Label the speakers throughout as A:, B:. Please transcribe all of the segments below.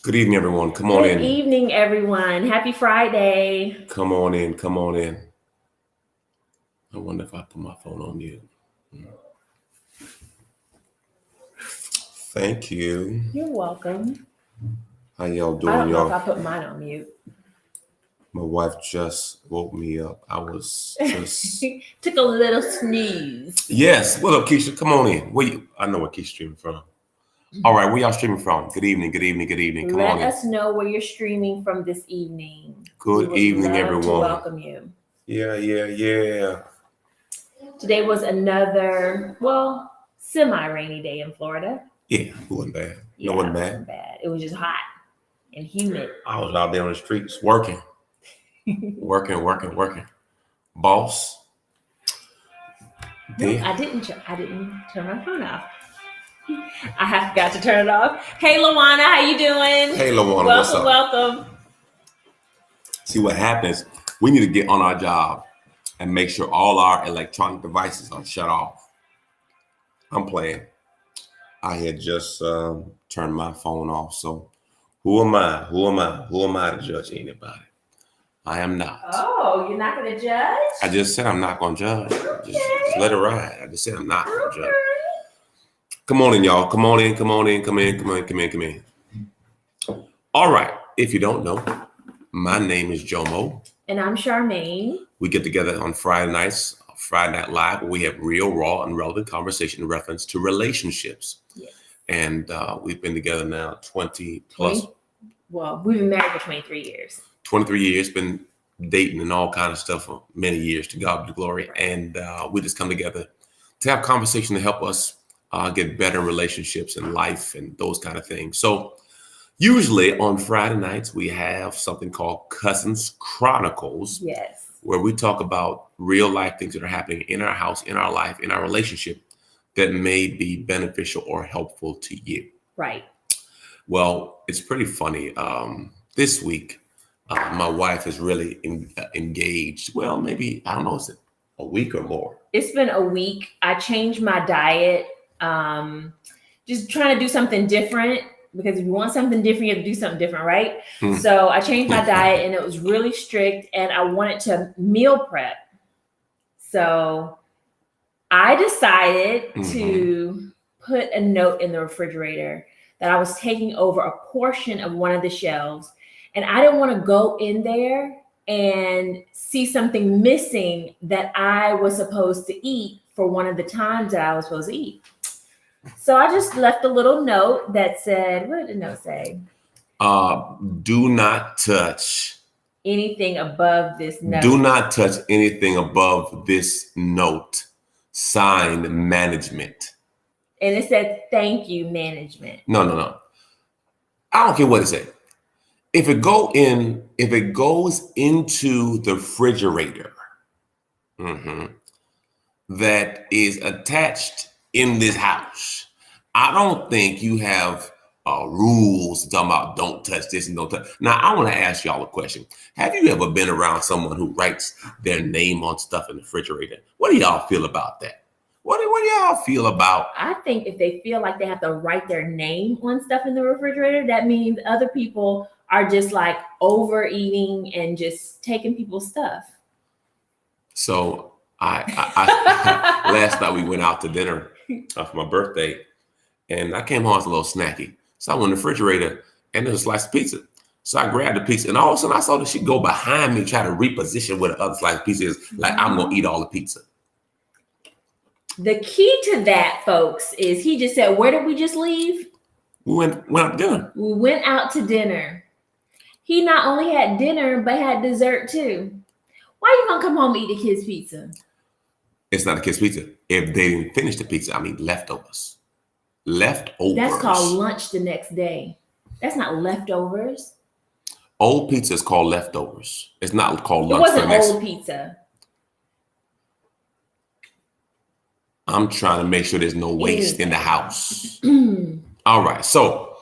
A: Good evening, everyone. Come on in.
B: Good evening, everyone. Happy Friday.
A: Come on in. Come on in. I wonder if I put my phone on mute. Thank you.
B: You're welcome.
A: How y'all doing,
B: I don't know
A: y'all?
B: if I put mine on mute.
A: My wife just woke me up. I was just
B: Took a little snooze.
A: Yes. What up, Keisha? Come on in. Where you? I know where Keisha's streaming from. All right, where y'all streaming from? Good evening. Good evening. Good evening. Come on in.
B: Let us know where you're streaming from this evening.
A: Good evening,
B: love
A: everyone.
B: To welcome you.
A: Yeah.
B: Today was another, semi-rainy day in Florida.
A: Yeah, it wasn't bad.
B: Yeah,
A: it wasn't
B: it
A: bad.
B: wasn't bad. It was just hot and humid.
A: I was out there on the streets working. working. Boss.
B: No, I didn't turn my phone off. I have got to turn it off. Hey, Lawana, how you doing?
A: Hey, Lawana, what's up?
B: Welcome.
A: See what happens? We need to get on our job and make sure all our electronic devices are shut off. I'm playing. I had just turned my phone off. So who am I? Who am I to judge anybody? I am not.
B: Oh, you're not going to judge?
A: I just said I'm not going to judge.
B: Okay.
A: Just let it ride. I just said I'm not going to judge. Come on in, y'all. Come on in. Come in. All right. If you don't know, my name is JOMO.
B: And I'm Charmaine.
A: We get together on Friday nights, Friday Night Live, where we have real, raw, and relevant conversation in reference to relationships.
B: Yes.
A: And we've been together now 20 plus.
B: Well, we've been married for 23 years.
A: 23 years, been dating and all kind of stuff for many years. To God be the glory.
B: Right.
A: And we just come together to have conversation to help us get better relationships in life and those kind of things. So usually on Friday nights, we have something called Cousins Chronicles.
B: Yes.
A: Where we talk about real life things that are happening in our house, in our life, in our relationship that may be beneficial or helpful to you.
B: Right.
A: Well, it's pretty funny. This week, my wife is really engaged. Well, maybe, I don't know, is it a week or more?
B: It's been a week. I changed my diet. Just trying to do something different, because if you want something different, you have to do something different, right? So I changed my diet and it was really strict, and I wanted to meal prep. So I decided to put a note in the refrigerator that I was taking over a portion of one of the shelves, and I didn't want to go in there and see something missing that I was supposed to eat for one of the times that I was supposed to eat. So I just left a little note that said, what did the note say?
A: Do not touch
B: anything above this note.
A: Do not touch anything above this note. Signed, management.
B: And it said, thank you, management.
A: No. I don't care what it said. If it goes into the refrigerator, that is attached in this house, I don't think you have rules talking about don't touch this and don't touch. Now, I want to ask y'all a question. Have you ever been around someone who writes their name on stuff in the refrigerator? What do y'all feel about that? What do y'all feel about?
B: I think if they feel like they have to write their name on stuff in the refrigerator, that means other people are just like overeating and just taking people's stuff.
A: So I last night we went out to dinner for my birthday, and I came home as a little snacky. So I went in the refrigerator and there was a slice of pizza. So I grabbed the pizza, and all of a sudden I saw that she go behind me, try to reposition where the other slice of pizza is, like I'm gonna eat all the pizza.
B: The key to that, folks, is he just said, where did we just leave?
A: We went out to dinner.
B: We went out to dinner. He not only had dinner, but had dessert too. Why you gonna come home and eat the kids' pizza?
A: It's not a kid's pizza. If they didn't finish the pizza, I mean leftovers. Leftovers.
B: That's called lunch the next day. That's not leftovers.
A: Old pizza is called leftovers. It's not called lunch.
B: It wasn't old pizza.
A: I'm trying to make sure there's no waste in the house. All right. So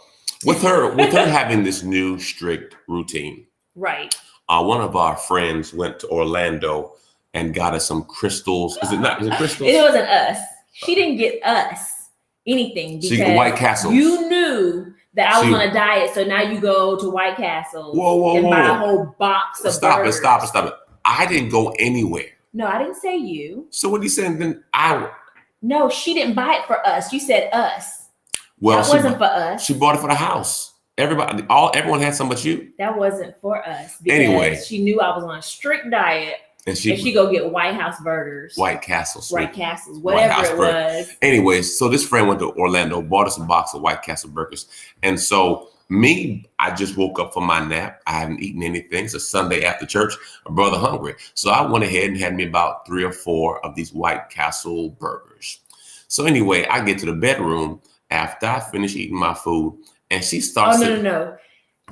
A: with her having this new strict routine,
B: right?
A: One of our friends went to Orlando and got us some crystals. Is it crystals?
B: It wasn't us. She didn't get us. anything
A: So you White Castle.
B: You knew that I was on a diet, so now you go to White Castle and buy a whole box of burgers.
A: Stop it. I didn't go anywhere.
B: No, I didn't say you.
A: So what are you saying? Then
B: No, she didn't buy it for us. You said us.
A: Well,
B: that wasn't for us.
A: She bought it for the house. Everyone had some but you.
B: That wasn't for us.
A: Anyway,
B: she knew I was on a strict diet. And she go get White House burgers.
A: White Castles.
B: White Castles, whatever it was.
A: Anyways, so this friend went to Orlando, bought us a box of White Castle burgers. And so I just woke up from my nap. I haven't eaten anything. It's a Sunday after church. My brother hungry. So I went ahead and had me about 3 or 4 of these White Castle burgers. So anyway, I get to the bedroom after I finish eating my food. And she starts.
B: Oh, no.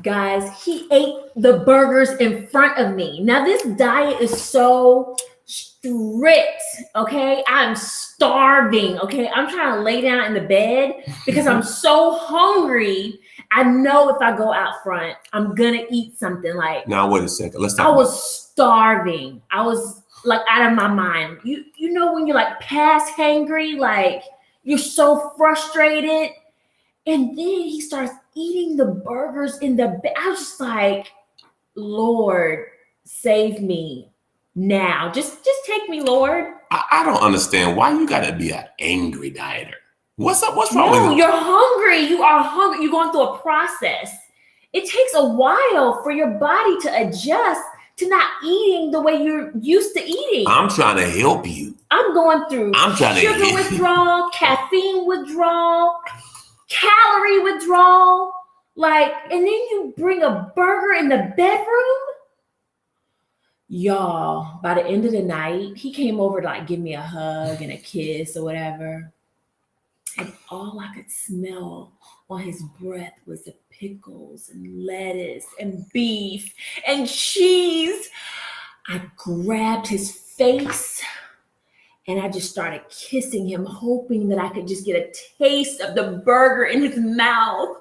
B: Guys, he ate the burgers in front of me. Now, this diet is so strict, okay? I'm starving, okay? I'm trying to lay down in the bed because I'm so hungry. I know if I go out front, I'm going to eat something like.
A: Now, wait a second. Let's talk.
B: I was starving. I was like out of my mind. You know when you're like past hangry, like you're so frustrated. And then he starts eating the burgers in the bed. I was just like, Lord, save me now. Just take me, Lord.
A: I don't understand why you got to be an angry dieter. What's up? What's wrong with you?
B: You're hungry. You are hungry. You're going through a process. It takes a while for your body to adjust to not eating the way you're used to eating.
A: I'm trying to help you.
B: I'm going through sugar withdrawal, caffeine withdrawal, calorie withdrawal, and then you bring a burger in the bedroom. Y'all, by the end of the night, he came over to give me a hug and a kiss or whatever. And all I could smell on his breath was the pickles and lettuce and beef and cheese. I grabbed his face and I just started kissing him, hoping that I could just get a taste of the burger in his mouth.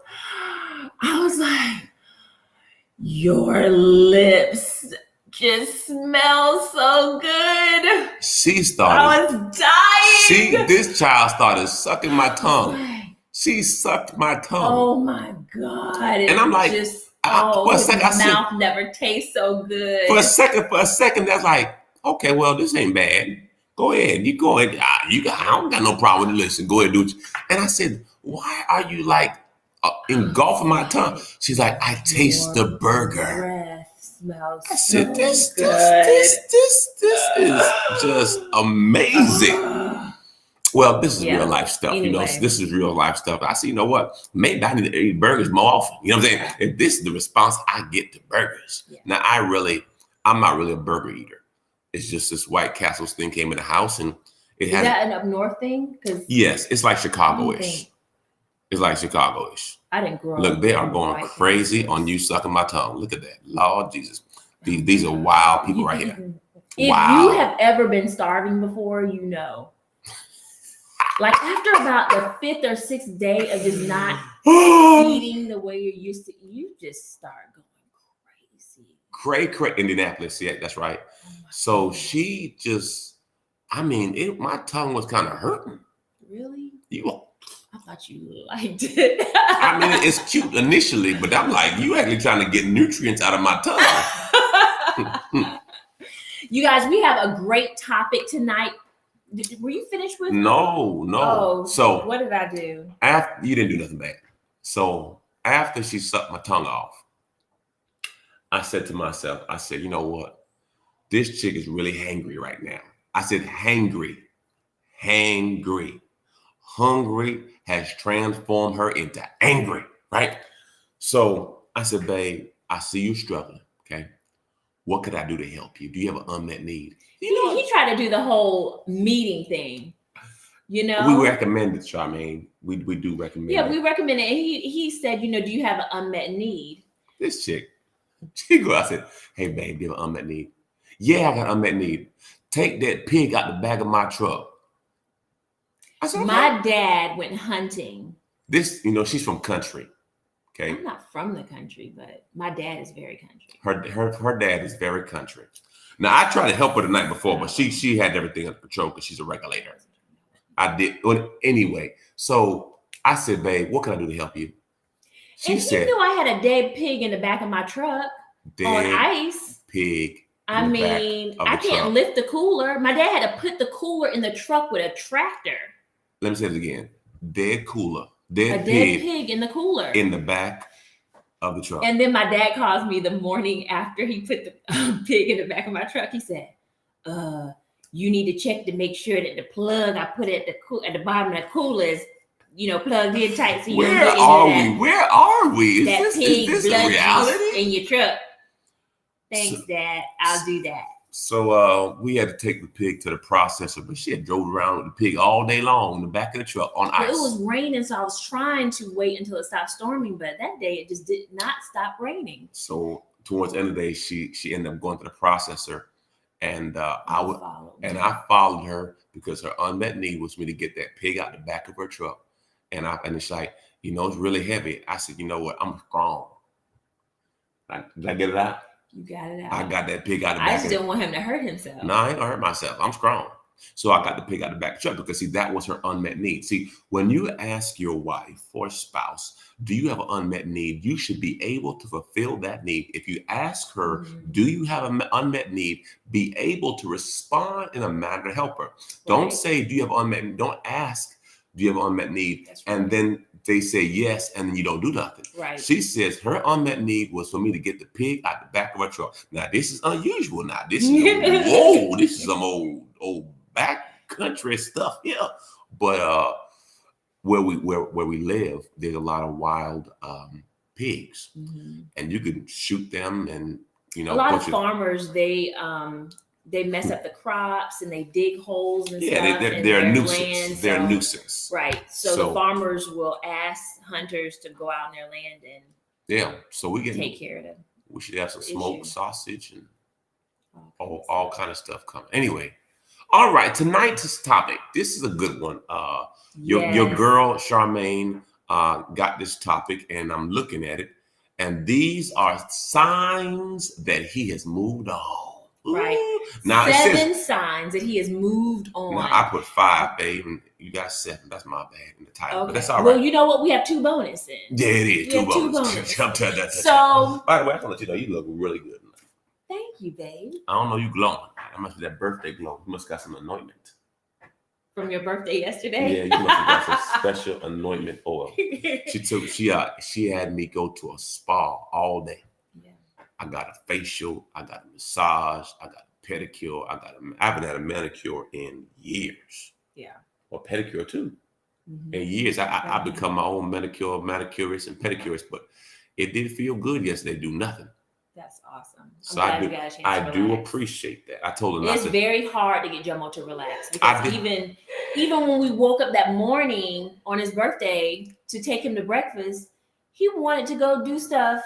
B: I was like, your lips just smell so good.
A: She started.
B: I was dying.
A: This child started sucking my tongue. She sucked my tongue.
B: Oh my God.
A: And I'm like,
B: his mouth never tastes so good.
A: For a second, that's like, okay, well, this ain't bad. Go ahead. You go ahead. I don't got no problem with it. Listen, go ahead, do it. And I said, why are you engulfing my tongue? She's like, I taste the burger.
B: Breath smells
A: I said, this is just amazing. Well, this is real life stuff. Anyway. This is real life stuff. I see, you know what? Maybe I need to eat burgers more often. You know what I'm saying? If this is the response I get to burgers. Yeah. Now, I'm not really a burger eater. It's just this White Castles thing came in the house and
B: is that an up north thing?
A: Yes, it's like Chicago-ish. It's like Chicago-ish.
B: I didn't grow up.
A: Look, they are going crazy on you sucking my tongue. Look at that. Lord Jesus. These are wild people right here.
B: If you have ever been starving before, you know. After about the 5th or 6th day of just not eating the way you're used to, you just start going crazy.
A: Cray, Indianapolis. Yeah, that's right. So she just, my tongue was kind of hurting.
B: Really?
A: I
B: thought you liked it.
A: It's cute initially, but I'm like, you actually trying to get nutrients out of my tongue.
B: You guys, we have a great topic tonight. Were you finished with?
A: No.
B: Oh,
A: so
B: what did I do?
A: After you didn't do nothing bad. So after she sucked my tongue off, I said to myself, you know what? This chick is really hangry right now. I said, hangry. Hungry has transformed her into angry, right? So I said, babe, I see you struggling, okay? What could I do to help you? Do you have an unmet need?
B: He tried to do the whole meeting thing,
A: We recommend it, Charmaine. We do recommend it.
B: Yeah, we recommend it. And he said, do you have an unmet need?
A: This chick, I said, hey, babe, do you have an unmet need? Yeah, I got an unmet need. Take that pig out the back of my truck. I said, okay.
B: My dad went hunting.
A: She's from country. Okay.
B: I'm not from the country, but my dad is very country.
A: Her dad is very country. Now I tried to help her the night before, but she had everything under control because she's a regulator. I did anyway. So I said, babe, what can I do to help you? She
B: And
A: said,
B: he knew I had a dead pig in the back of my truck on
A: dead
B: ice.
A: pig in
B: I
A: the back
B: mean,
A: of
B: I
A: the
B: can't
A: truck.
B: lift the cooler. My dad had to put the cooler in the truck with a tractor.
A: Let me say it again. Dead
B: Dead pig in the cooler.
A: in the back of the truck.
B: And then my dad calls me the morning after he put the pig in the back of my truck. He said, you need to check to make sure that the plug I put at the bottom of the cooler is, plugged in tight so you don't get into
A: Where are we?
B: That pig
A: is this
B: blood
A: a reality?
B: juice in your truck. Thanks, Dad. I'll do that.
A: So we had to take the pig to the processor, but she had drove around with the pig all day long in the back of the truck on ice.
B: It was raining, so I was trying to wait until it stopped storming, but that day it just did not stop raining.
A: So towards the end of the day, she ended up going to the processor, and I followed her because her unmet need was for me to get that pig out the back of her truck, and it's like, it's really heavy. I said, you know what, I'm strong. Did I get it out?
B: You got it out.
A: I got that pig out the back.
B: I just didn't want him to hurt himself.
A: No, I ain't gonna hurt myself. I'm strong. So I got the pig out the back of the truck because, see, that was her unmet need. See, when you ask your wife or spouse, do you have an unmet need? You should be able to fulfill that need. If you ask her, do you have an unmet need? Be able to respond in a manner to help her. Right. Don't say, do you have unmet need? Don't ask, do you have an unmet need? Right. And then they say yes, and then you don't do nothing.
B: Right.
A: She says her unmet need was for me to get the pig out the back of her truck. Now, this is unusual. Now, this is this is some old back country stuff here. But where we live, there's a lot of wild pigs, and you can shoot them, and
B: a lot of farmers they mess up the crops and they dig holes and stuff.
A: They're a nuisance. They're a nuisance.
B: Right. So the farmers will ask hunters to go out in their land and
A: so we
B: take care of them.
A: We should have some smoked sausage and all kind of stuff coming. Anyway, all right. Tonight's topic. This is a good one. Your girl Charmaine got this topic, and I'm looking at it, and these are signs that he has moved on.
B: Right. Now 7 signs that he has moved on.
A: Now I put 5, babe, and you got 7. That's my bad in the title,
B: okay.
A: But that's all right.
B: Well, you know what? We have 2 bonuses.
A: Yeah, it is.
B: We 2 bonuses.
A: So, by the way, I want to let you know you look really good.
B: Thank you, babe.
A: I don't know you glowing. That must be that birthday glow. You must have got some anointment.
B: From your birthday yesterday?
A: Yeah, you must have got some special anointment oil. She had me go to a spa all day. I got a facial, I got a massage, I got a pedicure, I haven't had a manicure in years.
B: Yeah.
A: Or pedicure too. In years. I become my own manicurist and pedicurist, but it did feel good yesterday, do nothing.
B: That's awesome.
A: So I do appreciate that. I told her
B: it's very hard to get Jomo to relax because even when we woke up that morning on his birthday to take him to breakfast, he wanted to go do stuff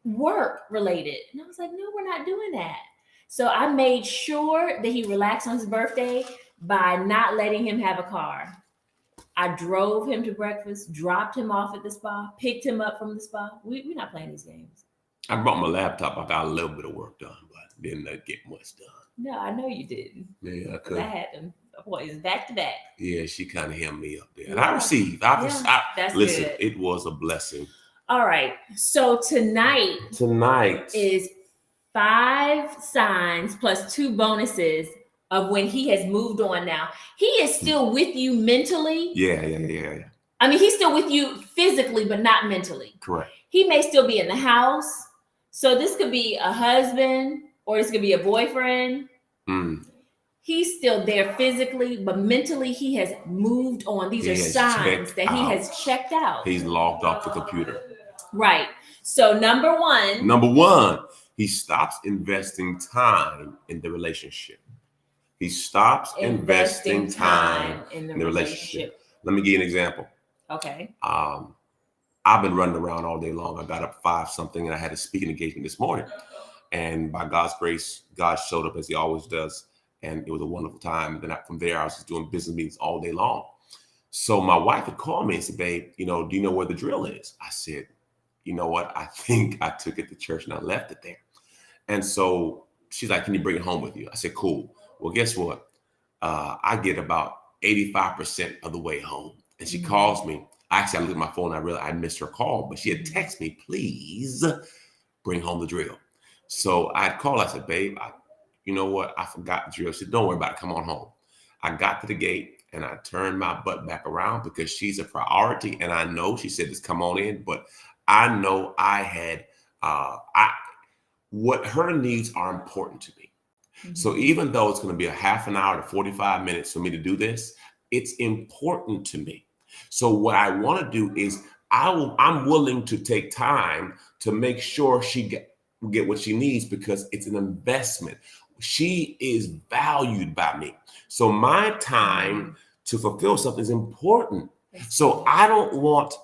B: work related. And I was like, no, we're not doing that. So I made sure that he relaxed on his birthday by not letting him have a car. I drove him to breakfast, dropped him off at the spa, picked him up from the spa. We're not playing these games.
A: I brought my laptop. I got a little bit of work done, but didn't get much done.
B: No, I know you didn't.
A: Yeah, I could.
B: I had them boys back to back.
A: Yeah, she kind of hemmed me up there. And
B: yeah.
A: I received.
B: That's
A: listen,
B: good.
A: It was a blessing.
B: All right. So tonight is 5 signs plus 2 bonuses of when he has moved on now. He is still with you mentally.
A: Yeah.
B: I mean, he's still with you physically, but not mentally.
A: Correct.
B: He may still be in the house. So this could be a husband or this could be a boyfriend. He's still there physically, but mentally he has moved on. These are signs that he has checked out.
A: He's logged off the computer.
B: Right. So number one,
A: he stops investing time in the relationship. He stops investing time in the relationship. Let me give you an example.
B: Okay.
A: I've been running around all day long. I got up 5 something and I had a speaking engagement this morning. And by God's grace, God showed up as he always does. And it was a wonderful time. Then from there, I was just doing business meetings all day long. So my wife had called me and said, babe, do you know where the drill is? I said, you know what? I think I took it to church and I left it there. And so she's like, can you bring it home with you? I said, cool. Well, guess what? I get about 85% of the way home. And she calls me. Actually, I looked at my phone and I realized I missed her call, but she had texted me, please bring home the drill. So I called. I said, babe, you know what? I forgot the drill. She said, don't worry about it. Come on home. I got to the gate and I turned my butt back around because she's a priority. And I know she said, just come on in. But I know I had, what her needs are important to me. So even though it's going to be a half an hour to 45 minutes for me to do this, it's important to me. So what I want to do is I'm willing to take time to make sure she get what she needs because it's an investment. She is valued by me. So my time to fulfill something is important. So I don't want,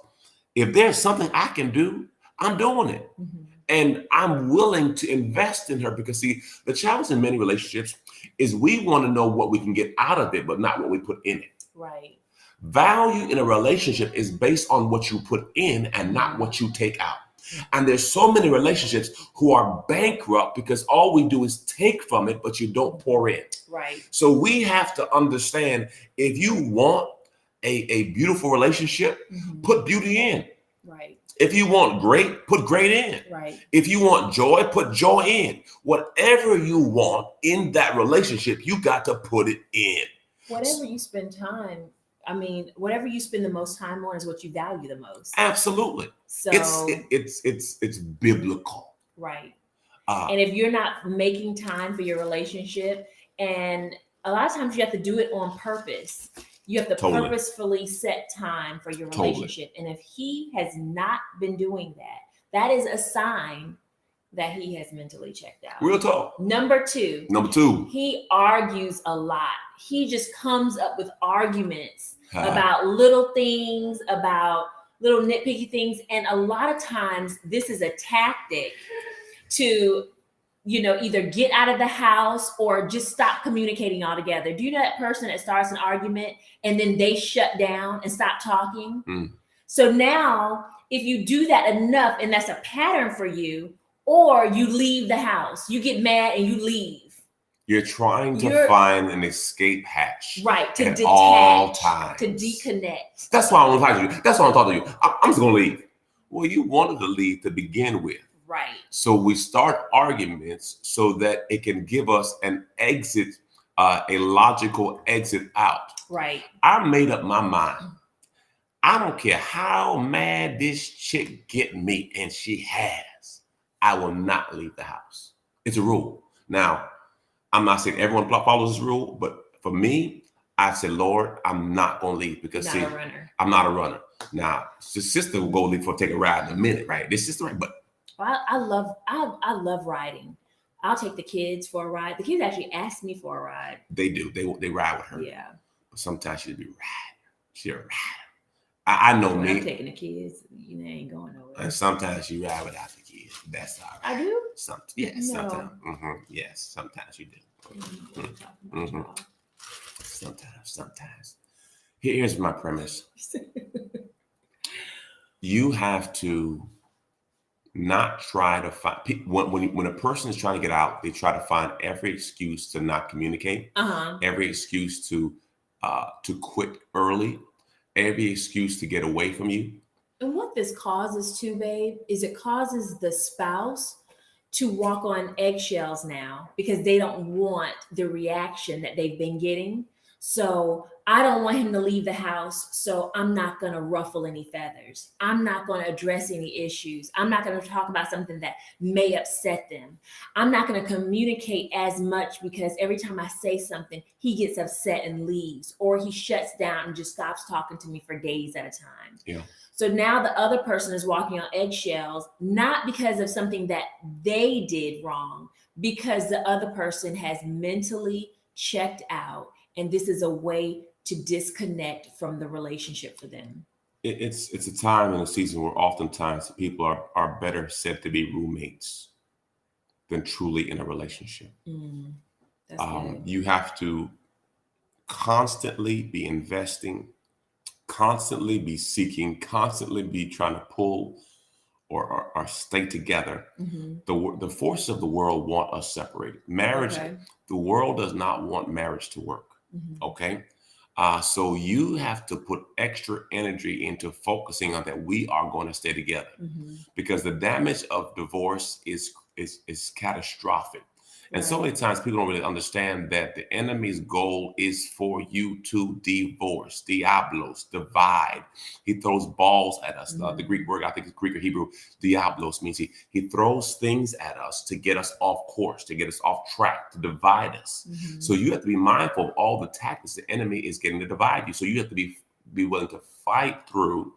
A: if there's something I can do, I'm doing it. And I'm willing to invest in her because, see, the challenge in many relationships is we want to know what we can get out of it, but not what we put in it.
B: Right.
A: Value in a relationship is based on what you put in and not what you take out. And there's so many relationships who are bankrupt because all we do is take from it, but you don't pour in.
B: Right.
A: So we have to understand, if you want a beautiful relationship, put beauty in.
B: Right.
A: If you want great, put great in.
B: Right.
A: If you want joy, put joy in. Whatever you want in that relationship, you got to put it in.
B: Whatever you spend time, whatever you spend the most time on is what you value the most.
A: Absolutely.
B: So
A: it's biblical.
B: Right. And if you're not making time for your relationship, and a lot of times you have to do it on purpose. You have to purposefully set time for your relationship. And if he has not been doing that, that is a sign that he has mentally checked out.
A: Real talk.
B: Number two, he argues a lot. He just comes up with arguments about little things, about little nitpicky things. And a lot of times this is a tactic to, either get out of the house or just stop communicating altogether. Do you know that person that starts an argument and then they shut down and stop talking? So now if you do that enough and that's a pattern for you, or you leave the house, you get mad and you leave. You're
A: trying to find an escape hatch.
B: Right. To detach.
A: All times.
B: To disconnect.
A: That's why I want to talk to you. That's why I'm talking to you. I'm just going to leave. Well, you wanted to leave to begin with.
B: Right.
A: So we start arguments so that it can give us an exit, a logical exit out.
B: Right.
A: I made up my mind. I don't care how mad this chick get me, and she has. I will not leave the house. It's a rule. Now, I'm not saying everyone follows this rule, but for me, I said, Lord, I'm not going to leave because I'm not a runner. Now, the sister will go leave for take a ride in a minute, right? This is right, but
B: I love riding. I'll take the kids for a ride. The kids actually ask me for a ride.
A: They do. They ride with her.
B: Yeah.
A: But sometimes she'll be riding. She'll ride. I know me.
B: I'm taking the kids. They ain't going nowhere.
A: And sometimes she ride without the kids. That's all right.
B: I do?
A: Yes,
B: no.
A: Sometimes. Yes, sometimes you do. Sometimes. Here's my premise. You have to not try to find, when a person is trying to get out, they try to find every excuse to not communicate, every excuse to quit early, every excuse to get away from you.
B: And what this causes too, babe, is it causes the spouse to walk on eggshells now because they don't want the reaction that they've been getting. So I don't want him to leave the house, so I'm not going to ruffle any feathers. I'm not going to address any issues. I'm not going to talk about something that may upset them. I'm not going to communicate as much because every time I say something, he gets upset and leaves, or he shuts down and just stops talking to me for days at a time.
A: Yeah.
B: So now the other person is walking on eggshells, not because of something that they did wrong, because the other person has mentally checked out. And this is a way to disconnect from the relationship for them.
A: It's a time in a season where oftentimes people are better said to be roommates than truly in a relationship.
B: That's good.
A: You have to constantly be investing, constantly be seeking, constantly be trying to pull or stay together. The forces of the world want us separated. Marriage, the world does not want marriage to work. Okay. So you have to put extra energy into focusing on that we are going to stay together, because the damage of divorce is catastrophic. And so many times people don't really understand that the enemy's goal is for you to divorce, diablos, divide. He throws balls at us. The Greek word, I think it's Greek or Hebrew, diablos means he throws things at us to get us off course, to get us off track, to divide us. So you have to be mindful of all the tactics the enemy is getting to divide you. So you have to be willing to fight through,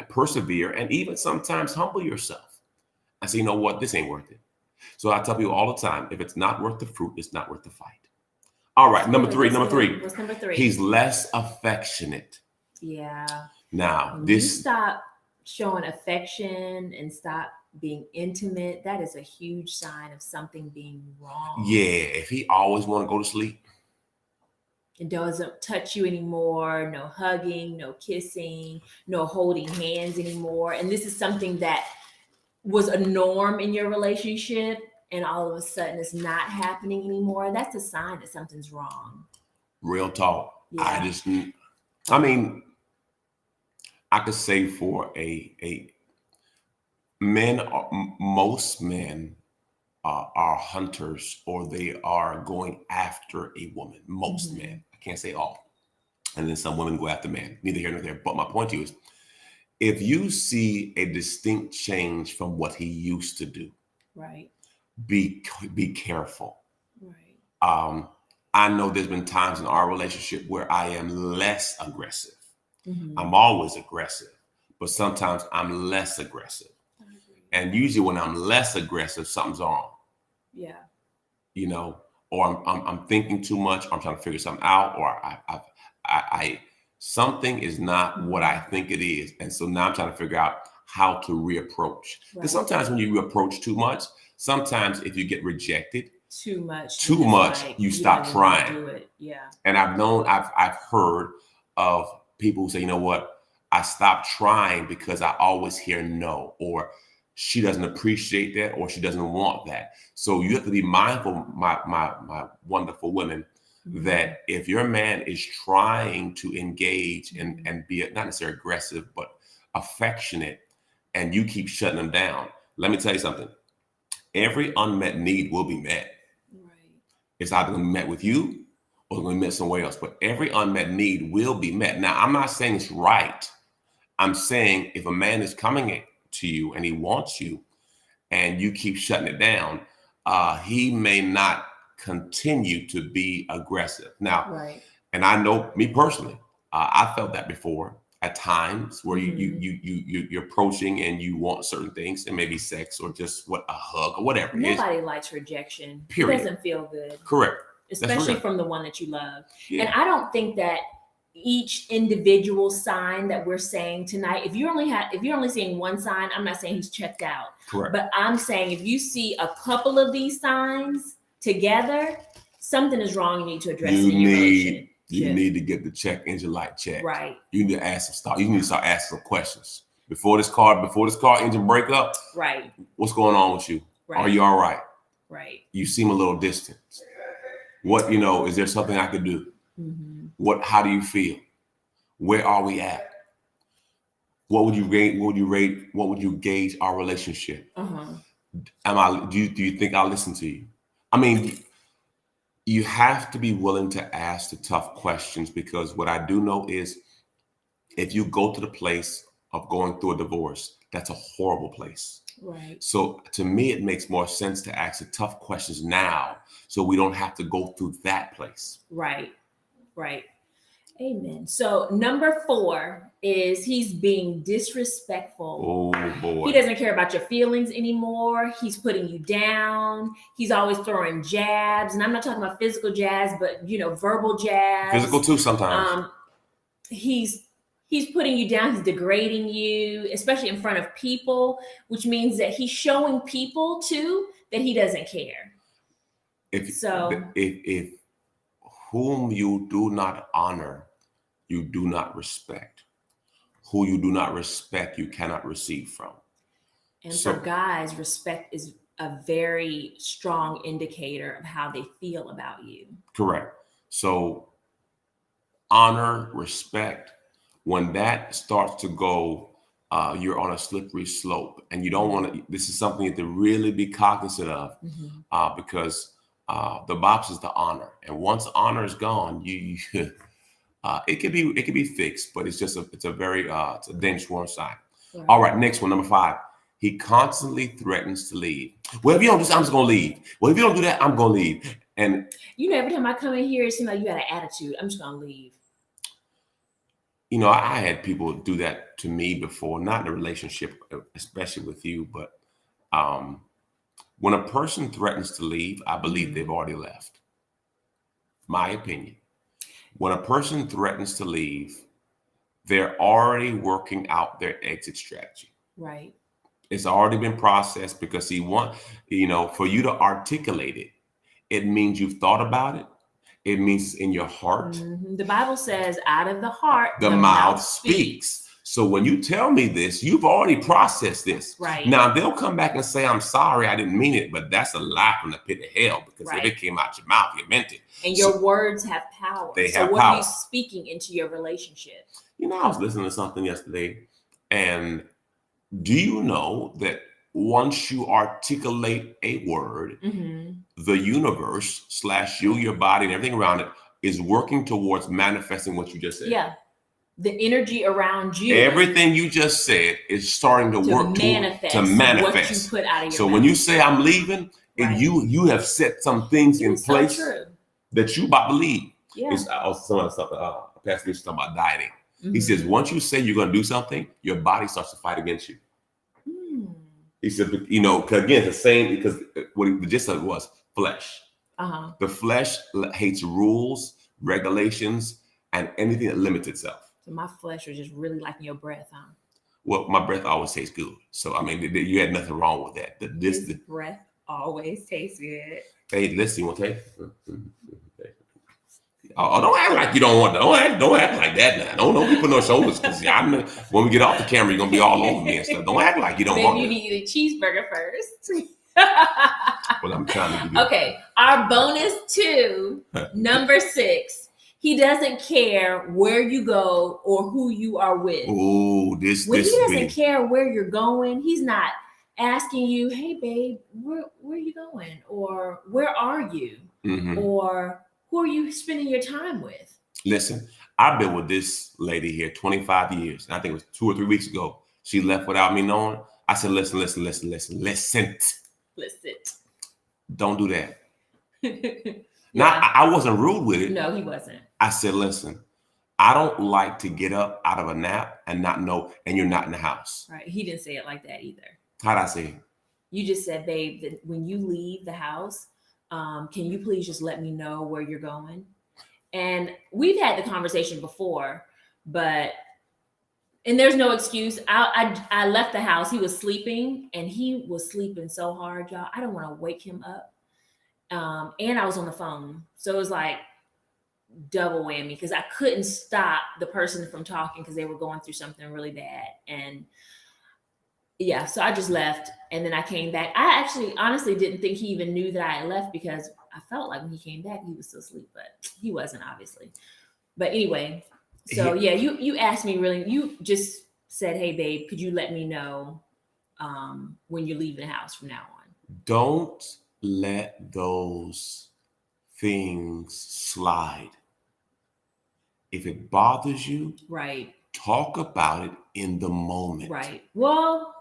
A: persevere, and even sometimes humble yourself. I say, you know what, this ain't worth it. So I tell people all the time, if it's not worth the fruit, it's not worth the fight. All right, number three.
B: What's number 3?
A: He's less affectionate.
B: Yeah.
A: Now,
B: when you stop showing affection and stop being intimate, that is a huge sign of something being wrong.
A: Yeah, if he always want to go to sleep.
B: It doesn't touch you anymore, no hugging, no kissing, no holding hands anymore. And this is something that was a norm in your relationship, and all of a sudden it's not happening anymore. That's a sign that something's wrong.
A: Real talk.
B: Yeah.
A: I could say for most men are hunters, or they are going after a woman. Most men. I can't say all. And then some women go after men. Neither here nor there. But my point to you is, if you see a distinct change from what he used to do, be careful. I know there's been times in our relationship where I am less aggressive. I'm always aggressive, but sometimes I'm less aggressive. And usually when I'm less aggressive, something's wrong.
B: Yeah.
A: You know, or I'm thinking too much, or I'm trying to figure something out, or I something is not what I think it is. And so now I'm trying to figure out how to reapproach. Because sometimes when you approach too much, sometimes if you get rejected too much, you stop trying.
B: Do it. Yeah.
A: And I've heard of people who say, you know what, I stopped trying because I always hear no, or she doesn't appreciate that, or she doesn't want that. So you have to be mindful, my wonderful women, that if your man is trying to engage and be not necessarily aggressive, but affectionate, and you keep shutting them down, let me tell you something. Every unmet need will be met. It's either going to be met with you or going to be met somewhere else, but every unmet need will be met. Now, I'm not saying it's right. I'm saying if a man is coming to you and he wants you and you keep shutting it down, he may not continue to be aggressive. Now, and I know me personally, I felt that before at times where you're approaching and you want certain things, and maybe sex or just a hug or whatever.
B: Nobody likes rejection.
A: Period.
B: It doesn't feel good.
A: Correct.
B: Especially from the one that you love. Yeah. And I don't think that each individual sign that we're saying tonight, if you're only seeing one sign, I'm not saying he's checked out.
A: Correct.
B: But I'm saying if you see a couple of these signs together, something is wrong. You need to address it in your relationship.
A: You need to get the check engine light checked.
B: Right.
A: You need to ask you need to start asking some questions before this car engine break up.
B: Right.
A: What's going on with you? Right. Are you all right?
B: Right.
A: You seem a little distant. What, is there something I could do? How do you feel? Where are we at? What would you rate? What would you rate? What would you gauge our relationship? Do you think I'll listen to you? I mean, you have to be willing to ask the tough questions, because what I do know is if you go to the place of going through a divorce, that's a horrible place.
B: Right.
A: So to me, it makes more sense to ask the tough questions now so we don't have to go through that place.
B: Right. Right. Amen. So number 4 is he's being disrespectful.
A: Oh boy.
B: He doesn't care about your feelings anymore. He's putting you down. He's always throwing jabs. And I'm not talking about physical jabs, but verbal jabs.
A: Physical too sometimes.
B: He's putting you down. He's degrading you, especially in front of people, which means that he's showing people too that he doesn't care.
A: If whom you do not honor, you do not respect. Who you do not respect, you cannot receive from.
B: And for guys, respect is a very strong indicator of how they feel about you.
A: Correct. So honor, respect, when that starts to go, you're on a slippery slope, and you don't want to. This is something you have to really be cognizant of, because the box is the honor, and once honor is gone, you it could be fixed, but it's just it's a dangerous warning sign. Right. All right, next one, number 5. He constantly threatens to leave. Well, if you don't do this, I'm just gonna leave. Well, if you don't do that, I'm gonna leave. And
B: every time I come in here, it seems like you got an attitude. I'm just gonna leave.
A: I had people do that to me before, not in a relationship, especially with you, but when a person threatens to leave, I believe they've already left. My opinion. When a person threatens to leave, they're already working out their exit strategy.
B: Right.
A: It's already been processed, because for you to articulate it, it means you've thought about it. It means it's in your heart.
B: The Bible says, out of the heart,
A: the mouth speaks. So when you tell me this, you've already processed this.
B: Right.
A: Now they'll come back and say, I'm sorry, I didn't mean it, but that's a lie from the pit of hell, because if it came out your mouth, you meant it.
B: And your words have power.
A: They have
B: what
A: power.
B: are you speaking into your relationship?
A: I was listening to something yesterday, and do you know that once you articulate a word, the universe / you, your body, and everything around it is working towards manifesting what you just said?
B: Yeah. The energy around you.
A: Everything you just said is starting to work to manifest
B: what you put out of your
A: So
B: mouth.
A: when you say I'm leaving, and you have set some things in place that you about to leave.
B: Yeah.
A: Pastor was talking about dieting. He says, once you say you're going to do something, your body starts to fight against you. He said, again, the same, because what the gist of it was flesh. The flesh hates rules, regulations, and anything that limits itself.
B: So my flesh was just really liking your breath, huh?
A: Well, my breath always tastes good. So, you had nothing wrong with that.
B: The breath always tastes good.
A: Hey, listen, you want to taste? Oh, don't act like you don't want to. Don't act like that now. Don't be putting no shoulders, because when we get off the camera, you're going to be all over me and stuff. Don't act like you don't want to.
B: Maybe you need a cheeseburger first.
A: Well, I'm trying to give you.
B: Okay, our bonus 2, number 6. He doesn't care where you go or who you are with.
A: Oh,
B: he doesn't care where you're going, he's not asking you, hey, babe, where are you going? Or where are you? Or who are you spending your time with?
A: Listen, I've been with this lady here 25 years. And I think it was 2 or 3 weeks ago. She left without me knowing. I said, listen. Don't do that. Now, I wasn't rude with it.
B: No, he wasn't.
A: I said, listen, I don't like to get up out of a nap and not know, and you're not in the house.
B: Right. He didn't say it like that either.
A: How'd I say it?
B: You just said, babe, that when you leave the house, can you please just let me know where you're going? And we've had the conversation before, and there's no excuse. I left the house. He was sleeping, and he was sleeping so hard, y'all. I don't want to wake him up. And I was on the phone. So it was like double whammy, because I couldn't stop the person from talking because they were going through something really bad. And so I just left, and then I came back. I actually honestly didn't think he even knew that I had left, because I felt like when he came back, he was still asleep, but he wasn't, obviously. But anyway, so you asked me, really, you just said, hey, babe, could you let me know when you're leaving the house from now on?
A: Don't let those things slide. If it bothers you,
B: right,
A: talk about it in the moment.
B: Right. Well,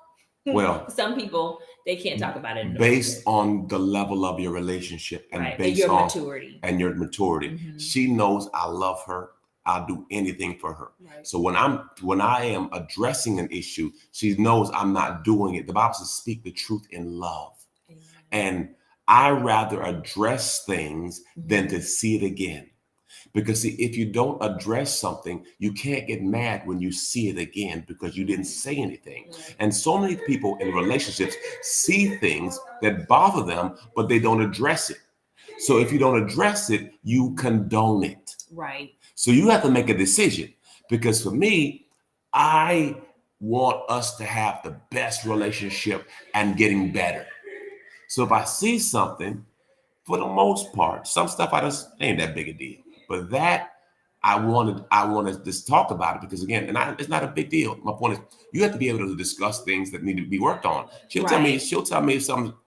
B: some people, they can't talk about it
A: based on the level of your relationship and based
B: your
A: on
B: maturity.
A: And your maturity. She knows I love her. I'll do anything for her. Right. So when I am addressing an issue, she knows I'm not doing it. The Bible says, speak the truth in love. Amen. And I rather address things than to see it again. Because see, if you don't address something, you can't get mad when you see it again, because you didn't say anything. Right. And so many people in relationships see things that bother them, but they don't address it. So if you don't address it, you condone it.
B: Right.
A: So you have to make a decision, because for me, I want us to have the best relationship and getting better. So if I see something, for the most part, some stuff ain't that big a deal. But that I wanted to just talk about it because again, it's not a big deal. My point is, you have to be able to discuss things that need to be worked on. She'll tell me if something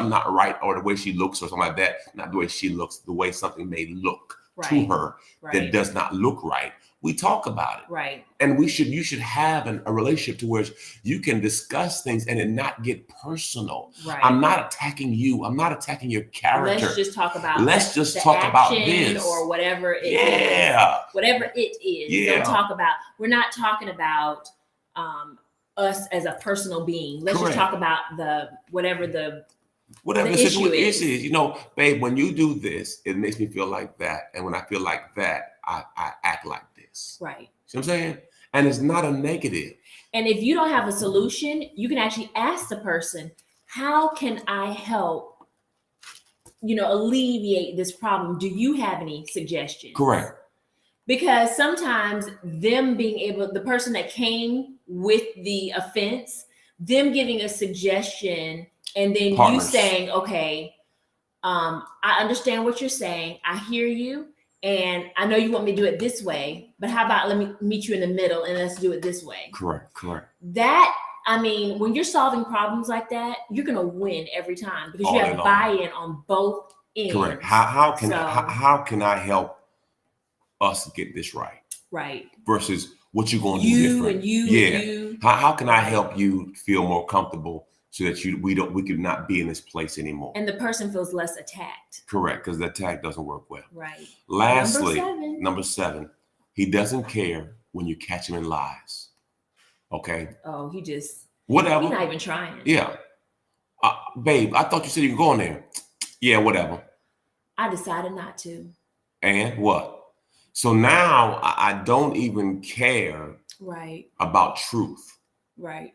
A: not right, or the way she looks or something like that. Not the way she looks, the way something may look to her that does not look right. We talk about it.
B: Right.
A: And you should have a relationship to where you can discuss things and it not get personal.
B: Right.
A: I'm not attacking you. I'm not attacking your character.
B: Let's just talk about
A: this
B: or whatever it is. Whatever it is.
A: Yeah.
B: We're not talking about us as a personal being. Let's just talk about whatever the situation is.
A: You know, babe, when you do this, it makes me feel like that. And when I feel like that, I act like this.
B: Right.
A: See what I'm saying? And it's not a negative.
B: And if you don't have a solution, you can actually ask the person, how can I help, alleviate this problem? Do you have any suggestions?
A: Correct.
B: Because sometimes the person that came with the offense, them giving a suggestion and then you saying, okay, I understand what you're saying. I hear you. And I know you want me to do it this way, but how about let me meet you in the middle and let's do it this way?
A: Correct.
B: When you're solving problems like that, you're going to win every time because you have buy-in on both ends.
A: Correct. How can I help us get this right?
B: Right.
A: Versus what you're going to do different.
B: You.
A: How can I help you feel more comfortable so that we could not be in this place anymore?
B: And the person feels less attacked.
A: Correct, because the attack doesn't work well.
B: Right.
A: Lastly, number seven, he doesn't care when you catch him in lies. Okay.
B: Oh,
A: whatever.
B: He's not even trying.
A: Yeah. Babe, I thought you said you were going there. Yeah, whatever.
B: I decided not to.
A: And what? So now I don't even care about truth.
B: Right.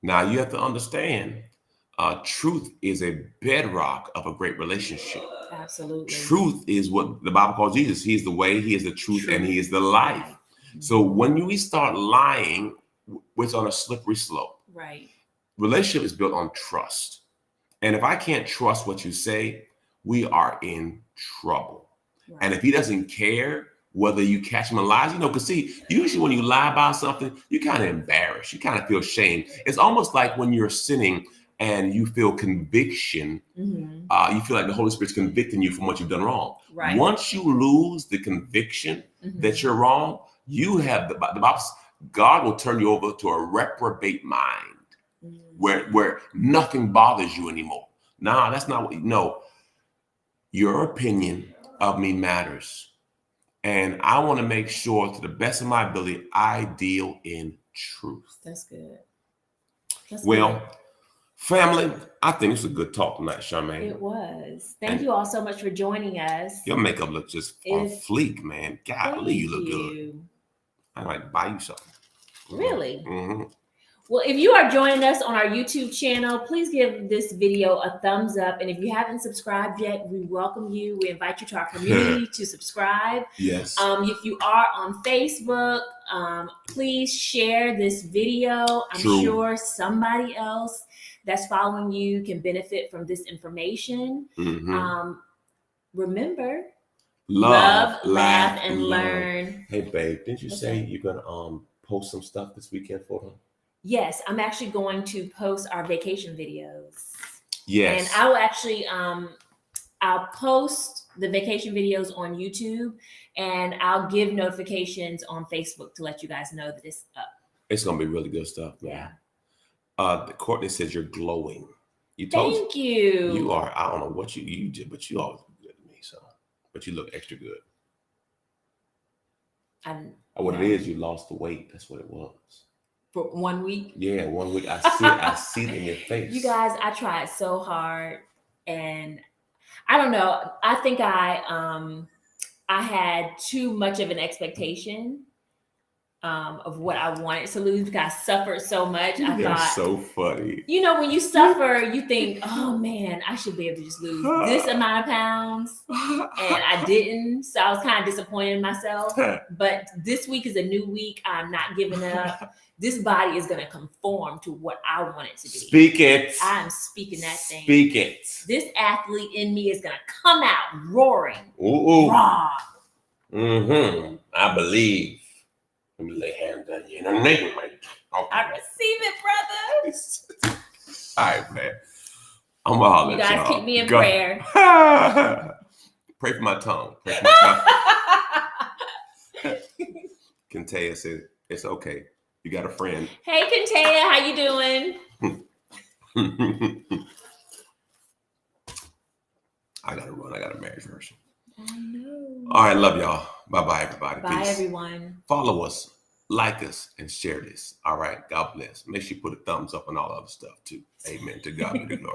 A: Now you have to understand, truth is a bedrock of a great relationship.
B: Absolutely.
A: Truth is what the Bible calls Jesus. He is the way, he is the truth, and he is the life. Mm-hmm. So when we start lying, it's on a slippery slope.
B: Right.
A: Relationship is built on trust. And if I can't trust what you say, we are in trouble. Right. And if he doesn't care whether you catch him in lies, because usually when you lie about something, you're kind of embarrassed. You kind of feel shame. It's almost like when you're sinning and you feel conviction. Mm-hmm. You feel like the Holy Spirit's convicting you from what you've done wrong.
B: Right.
A: Once you lose the conviction that you're wrong, you have the Bible. God will turn you over to a reprobate mind where nothing bothers you anymore. Nah, that's not what you know. Your opinion of me matters. And I want to make sure, to the best of my ability, I deal in truth.
B: That's good.
A: Family, I think it's a good talk tonight, Charmaine.
B: It was. Thank you all so much for joining us.
A: Your makeup looks just on fleek, man. Golly, you look good. I might buy you something.
B: Really?
A: Mm-hmm.
B: Well, if you are joining us on our YouTube channel, please give this video a thumbs up. And if you haven't subscribed yet, we welcome you. We invite you to our community to subscribe.
A: Yes.
B: If you are on Facebook, please share this video. I'm sure somebody else that's following you can benefit from this information. Mm-hmm. Remember, love, laugh, and learn.
A: Hey, babe, didn't you say you're going to post some stuff this weekend for them?
B: Yes, I'm actually going to post our vacation videos.
A: Yes.
B: And I will actually, I'll post the vacation videos on YouTube, and I'll give notifications on Facebook to let you guys know that it's up.
A: It's going to be really good stuff, man.
B: Yeah.
A: Courtney says you're glowing.
B: Thank you.
A: You are. I don't know what you did, but you always look good to me. So, but you look extra good. What it is, you lost the weight. That's what it was.
B: For 1 week?
A: Yeah, 1 week. I see it in your face.
B: You guys, I tried so hard, and I don't know. I think I had too much of an expectation of what I wanted to lose because I suffered so much. I thought,
A: so funny.
B: When you suffer, you think, oh man, I should be able to just lose this amount of pounds. And I didn't. So I was kind of disappointed in myself. But this week is a new week. I'm not giving up. This body is going to conform to what I want it to be.
A: Speak it.
B: I'm speaking that thing.
A: Speak it.
B: This athlete in me is going to come out roaring.
A: Ooh.
B: Raw.
A: I believe. Let me lay hands on you in the name of my.
B: I receive it, brother.
A: All right, man. I'm gonna holler
B: You
A: at
B: guys
A: y'all.
B: keep me in prayer.
A: Pray for my tongue. Pray for my tongue. Kentea said, it's okay. You got a friend.
B: Hey, Kentea, how you doing?
A: I gotta run. I got a marriage version.
B: I know.
A: All right, love y'all. Bye-bye, everybody.
B: Bye,
A: Peace.
B: everyone.
A: Follow us, like us, and share this. All right. God bless. Make sure you put a thumbs up and all other stuff too. Amen. To God be the glory.